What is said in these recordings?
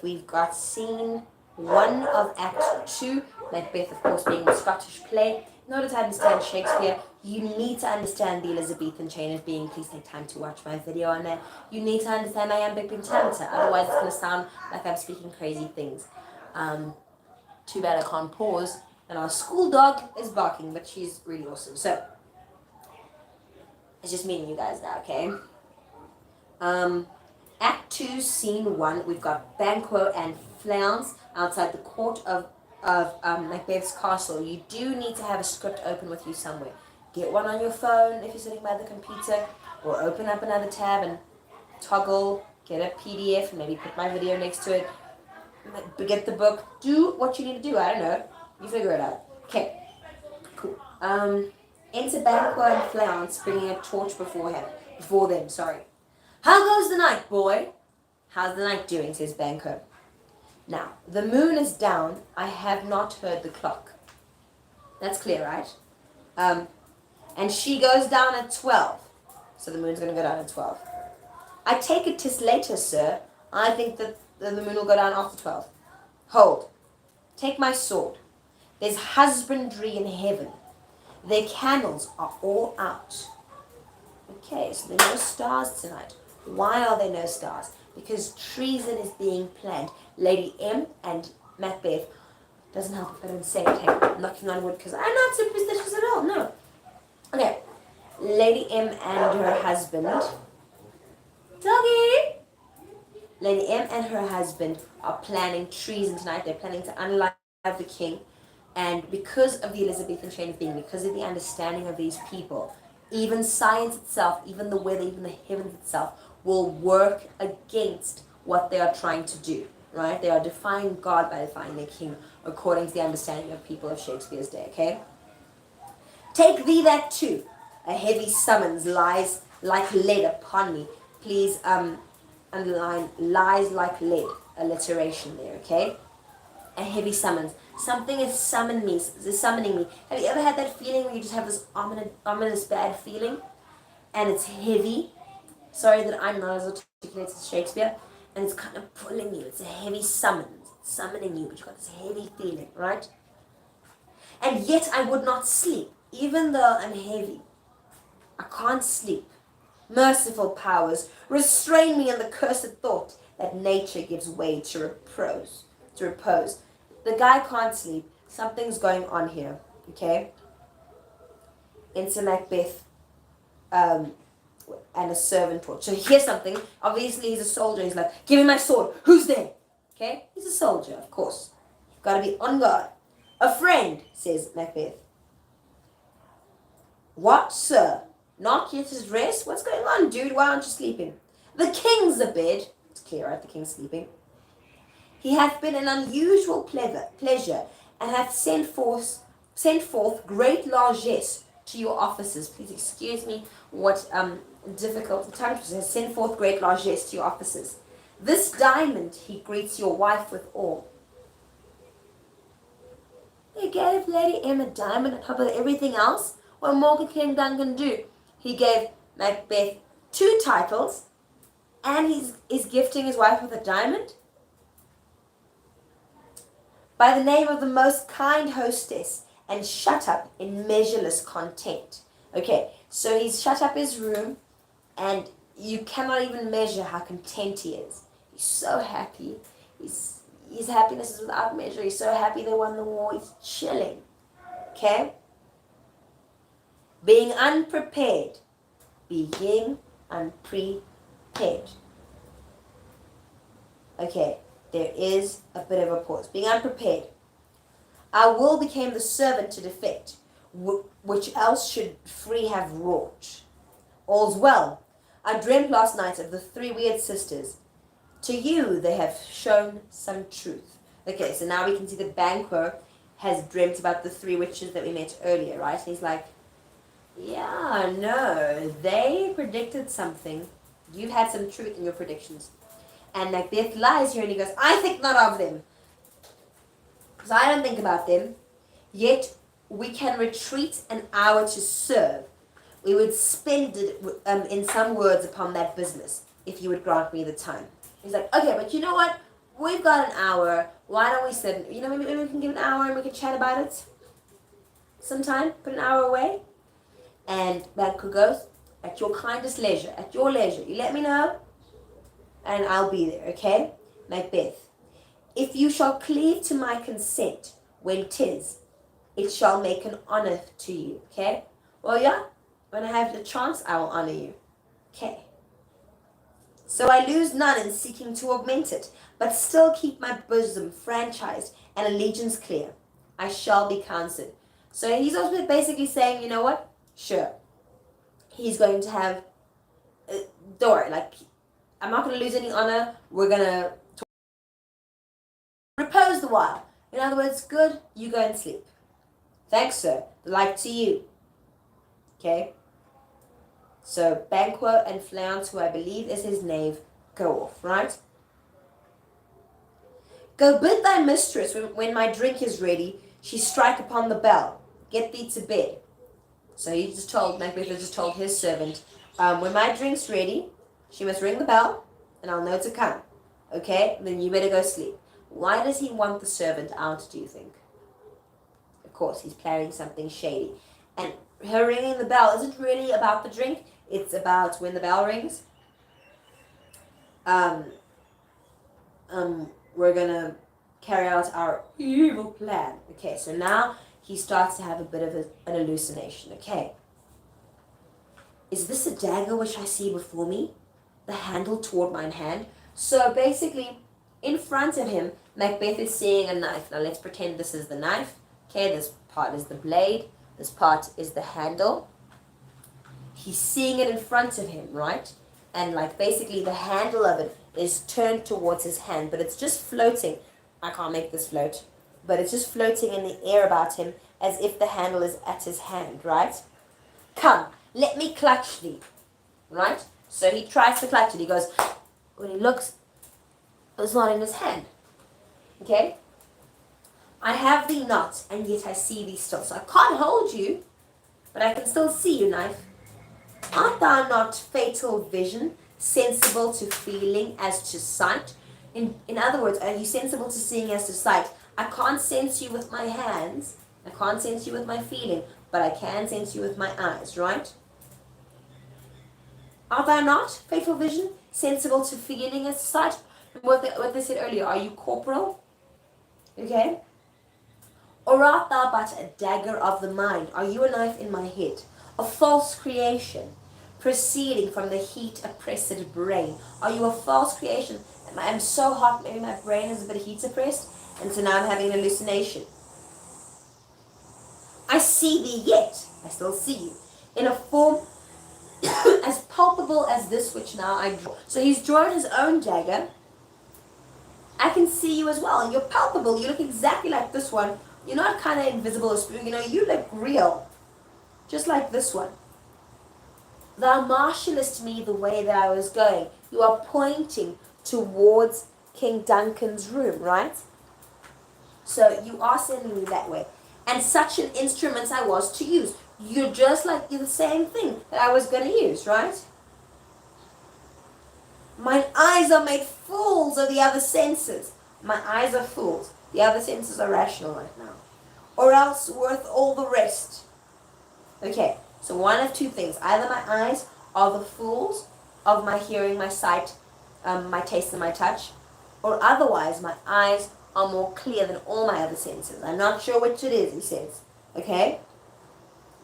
we've got scene 1 of Act 2. Macbeth, of course, being a Scottish play. In order to understand Shakespeare, you need to understand the Elizabethan chain of being. Please take time to watch my video on that. You need to understand iambic pentameter, otherwise it's going to sound like I'm speaking crazy things. Too bad I can't pause. And our school dog is barking, but she's really awesome. So, it's just me and you guys now, okay? Act 2, Scene 1, we've got Banquo and Fleance outside the court of Macbeth's castle. You do need to have a script open with you somewhere. Get one on your phone if you're sitting by the computer, or open up another tab and toggle, get a PDF, and maybe put my video next to it. Get the book. Do what you need to do. I don't know. You figure it out. Okay. Cool. Enter Banquo and Fleance, bringing a torch before them. Sorry. How goes the night, boy? How's the night doing, says Banquo. Now, the moon is down. I have not heard the clock. That's clear, right? And she goes down at 12. So the moon's going to go down at 12. I take it 'tis later, sir. I think that the moon will go down after 12. Hold. Take my sword. There's husbandry in heaven. Their candles are all out. Okay, so there are no stars tonight. Why are there no stars? Because treason is being planned. Lady M and Macbeth, doesn't help if I don't say it. Hey, I'm knocking on wood because I'm not superstitious at all. No. Okay. Lady M and her husband. Doggy! Lady M and her husband are planning treason tonight. They're planning to unalive the king. And because of the Elizabethan chain of being, because of the understanding of these people, even science itself, even the weather, even the heavens itself, will work against what they are trying to do, right? They are defying God by defying their king, according to the understanding of people of Shakespeare's day, okay? Take thee that too. A heavy summons lies like lead upon me. Please underline lies like lead, alliteration there, okay? A heavy summons. Something is summoning me. Have you ever had that feeling where you just have this ominous bad feeling? And it's heavy. Sorry that I'm not as articulate as Shakespeare. And it's kind of pulling you. It's a heavy summons. It's summoning you, but you've got this heavy feeling, right? And yet I would not sleep, even though I'm heavy. I can't sleep. Merciful powers, restrain me in the cursed thought that nature gives way to repose. The guy can't sleep. Something's going on here, okay? Enter Macbeth and a servant torch. So he hears something. Obviously, he's a soldier. He's like, give me my sword. Who's there? Okay? He's a soldier, of course. You've got to be on guard. A friend, says Macbeth. What, sir? Not yet his rest? What's going on, dude? Why aren't you sleeping? The king's abed. It's clear, right? The king's sleeping. He hath been an unusual pleasure, and hath sent forth great largesse to your officers. Please excuse me what difficult the tongue has sent forth great largesse to your officers. This diamond he greets your wife with all. He gave Lady M a diamond on top of everything else. What more could King Duncan do? He gave Macbeth 2 titles, and he's gifting his wife with a diamond. By the name of the most kind hostess, and shut up in measureless content. Okay, so he's shut up his room, and you cannot even measure how content he is. He's so happy. His happiness is without measure. He's so happy they won the war. He's chilling. Okay? Being unprepared. Being unprepared. Okay, there is a bit of a pause. Being unprepared. Our will became the servant to defect, which else should free have wrought. All's well. I dreamt last night of the 3 weird sisters. To you they have shown some truth. Okay, so now we can see that Banquo has dreamt about the 3 witches that we met earlier, right? He's like, yeah, no, they predicted something. You had some truth in your predictions. And Macbeth lies here and he goes, I think not of them. Because I don't think about them. Yet we can retreat an hour to serve. We would spend it in some words upon that business, if you would grant me the time. He's like, okay, but you know what? we've got an hour. Why don't we sit? Maybe we can give an hour and we can chat about it sometime. Put an hour away. And Banquo goes, at your kindest leisure, at your leisure. You let me know, and I'll be there, okay? Macbeth, if you shall cleave to my consent when 'tis, it shall make an honor to you, okay? Well, yeah, when I have the chance, I will honor you, okay? So I lose none in seeking to augment it, but still keep my bosom franchised and allegiance clear. I shall be counted. So he's also basically saying, you know what? Sure. He's going to have, don't worry, like, I'm not going to lose any honor. We're going to repose the while. In other words, good, you go and sleep. Thanks, sir. Like to you. Okay? So Banquo and Fleance, who I believe is his knave, go off, right? Go bid thy mistress, when my drink is ready, she strike upon the bell. Get thee to bed. So Macbeth just told his servant, when my drink's ready, she must ring the bell, and I'll know to come. Okay? Then you better go sleep. Why does he want the servant out, do you think? Of course, he's planning something shady. And her ringing the bell isn't really about the drink. It's about when the bell rings. We're going to carry out our evil plan. Okay, so now he starts to have a bit of an hallucination. Okay. Is this a dagger which I see before me? The handle toward mine hand? So basically, in front of him, Macbeth is seeing a knife. Now let's pretend this is the knife. Okay, this part is the blade. This part is the handle. He's seeing it in front of him, right? And like basically the handle of it is turned towards his hand, but it's just floating. I can't make this float. But it's just floating in the air about him as if the handle is at his hand, right? Come, let me clutch thee, right? So he tries to clutch it. He goes, when he looks, it's not in his hand. Okay? I have thee not, and yet I see thee still. So I can't hold you, but I can still see you, knife. Art thou not fatal vision, sensible to feeling as to sight? In other words, are you sensible to seeing as to sight? I can't sense you with my hands. I can't sense you with my feeling, but I can sense you with my eyes, right? Art thou not fatal vision, sensible to feeling as to sight? What they said earlier, are you corporal? Okay? Or art thou but a dagger of the mind? Are you a knife in my head? A false creation, proceeding from the heat oppressed brain. Are you a false creation? I'm so hot, maybe my brain is a bit heat oppressed, and so now I'm having an hallucination. I see thee yet, I still see you, in a form as palpable as this which now I draw. So he's drawn his own dagger. I can see you as well, and you're palpable. You look exactly like this one. You're not kind of invisible, you look real. Just like this one. Thou marshallest me the way that I was going. You are pointing towards King Duncan's room, right? So you are sending me that way. And such an instrument I was to use. You're the same thing that I was going to use, right? Mine eyes are made fools of the other senses. My eyes are fools. The other senses are rational right now. Or else worth all the rest. Okay, so one of two things. Either my eyes are the fools of my hearing, my sight, my taste, and my touch. Or otherwise, my eyes are more clear than all my other senses. I'm not sure which it is, he says. Okay?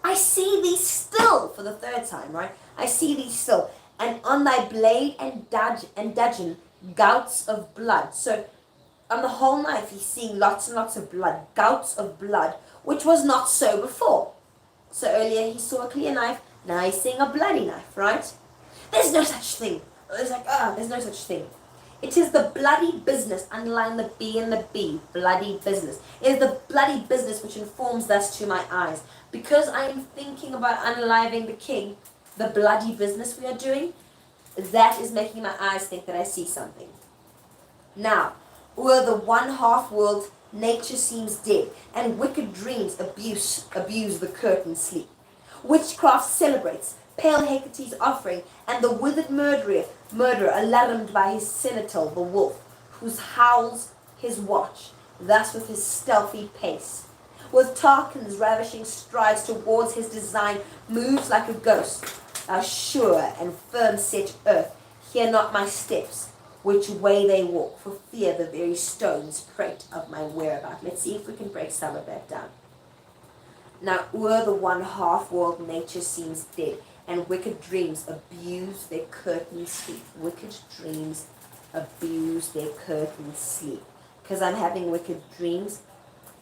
I see thee still for the third time, right? I see thee still. And on thy blade and dudgeon, gouts of blood. So on the whole knife, he's seeing lots and lots of blood, gouts of blood, which was not so before. So earlier he saw a clear knife, now he's seeing a bloody knife, right? There's no such thing. It's like, there's no such thing. It is the bloody business, underline the B and the B, bloody business. It is the bloody business which informs thus to my eyes. Because I am thinking about unaliving the king, the bloody business we are doing, that is making my eyes think that I see something. Now, o'er the one half world, nature seems dead, and wicked dreams abuse the curtained sleep. Witchcraft celebrates, pale Hecate's offering, and the withered murderer alarmed by his senetal, the wolf, whose howls his watch, thus with his stealthy pace. With Tarquin's ravishing strides towards his design, moves like a ghost. Thou sure and firm set earth, hear not my steps, which way they walk, for fear the very stones prate of my whereabout. Let's see if we can break some of that down. Now o'er the one half-world nature seems dead, and wicked dreams abuse their curtained sleep. Wicked dreams abuse their curtained sleep. Because I'm having wicked dreams,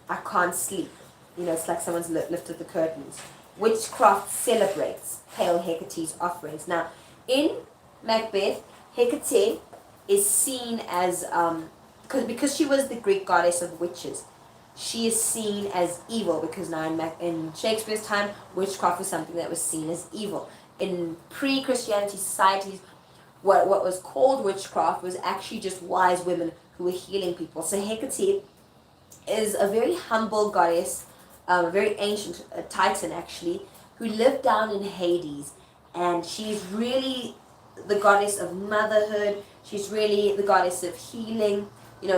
I can't sleep. It's like someone's lifted the curtains. Witchcraft celebrates pale Hecate's offerings. Now, in Macbeth, Hecate is seen as, because she was the Greek goddess of witches, she is seen as evil, because now in Shakespeare's time, witchcraft was something that was seen as evil. In pre-Christianity societies, what was called witchcraft was actually just wise women who were healing people. So Hecate is a very humble goddess, a very ancient titan actually, who lived down in Hades, and she's really the goddess of motherhood. She's really the goddess of healing.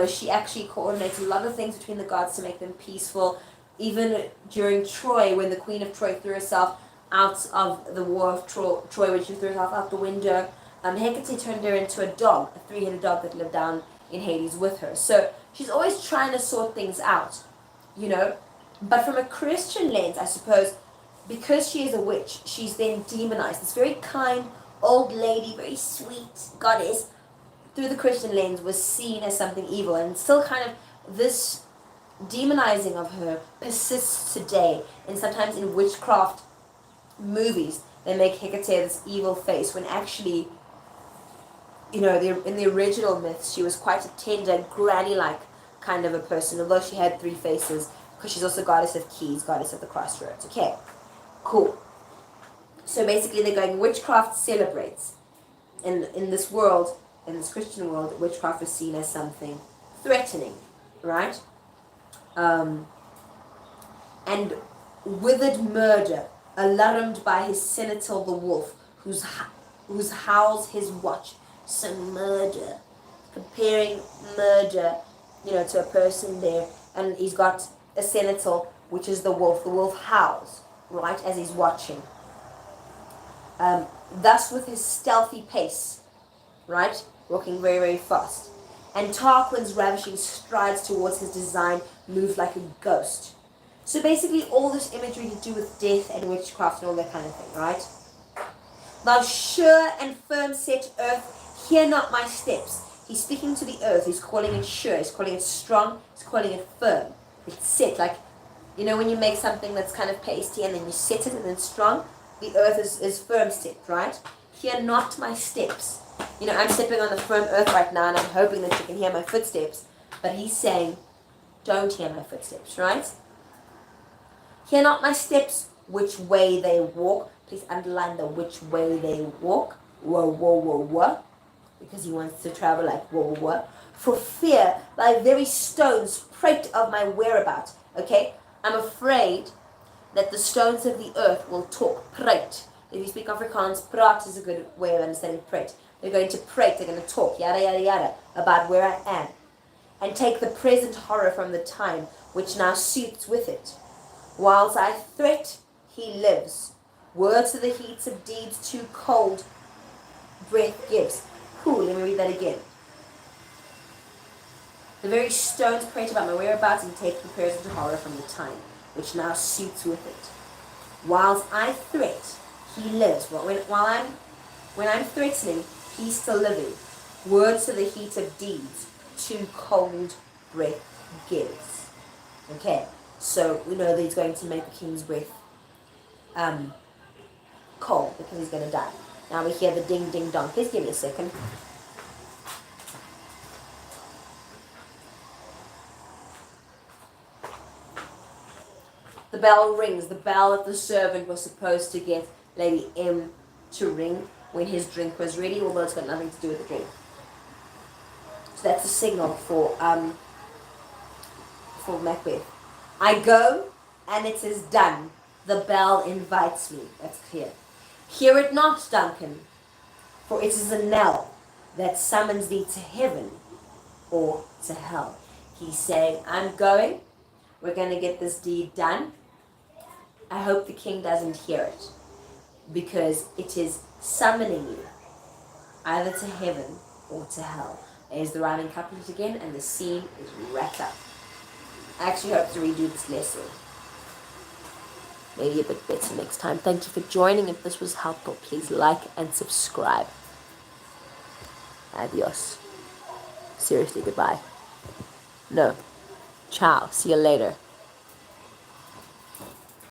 She actually coordinates a lot of things between the gods to make them peaceful. Even during Troy, when the queen of Troy threw herself out of the war of Troy, when she threw herself out the window, Hecate turned her into a dog, a three-headed dog that lived down in Hades with her. So she's always trying to sort things out, But from a Christian lens, I suppose, because she is a witch, she's then demonized. This very kind, old lady, very sweet goddess, through the Christian lens, was seen as something evil. And still kind of this demonizing of her persists today. And sometimes in witchcraft movies, they make Hecate this evil face, when actually, in the original myths, she was quite a tender, granny-like kind of a person, although she had three faces, because she's also goddess of keys, goddess of the crossroads. Okay, cool. So basically they're going, witchcraft celebrates. In this world, in this Christian world, witchcraft is seen as something threatening, right? And withered murder, alarmed by his senator the wolf, whose howls his watch. So murder, comparing murder, to a person there, and he's got a senator, which is the wolf. The wolf howls, right, as he's watching. Thus with his stealthy pace, right, walking very, very fast. And Tarquin's ravishing strides towards his design moves like a ghost. So basically all this imagery to do with death and witchcraft and all that kind of thing, right? Thou sure and firm set earth, hear not my steps. He's speaking to the earth. He's calling it sure. He's calling it strong. He's calling it firm. It's set. Like, when you make something that's kind of pasty and then you set it and it's strong, the earth is firm set, right? Hear not my steps. I'm stepping on the firm earth right now, and I'm hoping that you can hear my footsteps. But he's saying, don't hear my footsteps, right? Hear not my steps, which way they walk. Please underline the which way they walk. Whoa, whoa, whoa, whoa. Because he wants to travel like whoa, whoa, whoa. For fear thy very stones prate of my whereabouts. Okay? I'm afraid that the stones of the earth will talk. Prate. If you speak Afrikaans, praat is a good way of understanding prate. They're going to prate, they're going to talk, yada, yada, yada, about where I am. And take the present horror from the time, which now suits with it. Whilst I threat, he lives. Words to the heats of deeds too cold breath gives. Cool, let me read that again. The very stones prate about my whereabouts and take the present horror from the time, which now suits with it. Whilst I threat, he lives. Well, when I'm threatening, he's still living. Words to the heat of deeds, too cold breath gives. Okay, so we know that he's going to make the king's breath cold because he's going to die. Now we hear the ding ding dong. Please give me a second. The bell rings. The bell that the servant was supposed to get Lady M to ring when his drink was ready, although it's got nothing to do with the drink. So that's a signal for Macbeth. I go, and it is done. The bell invites me. That's clear. Hear it not, Duncan, for it is a knell that summons thee to heaven or to hell. He's saying, I'm going, we're going to get this deed done. I hope the king doesn't hear it, because it is summoning you either to heaven or to hell. There's the rhyming couplet again, and the scene is wrapped up. I actually hope to redo this lesson maybe a bit better next time. Thank you for joining. If this was helpful, please like and subscribe. Adios. Seriously, goodbye. No. Ciao. See you later.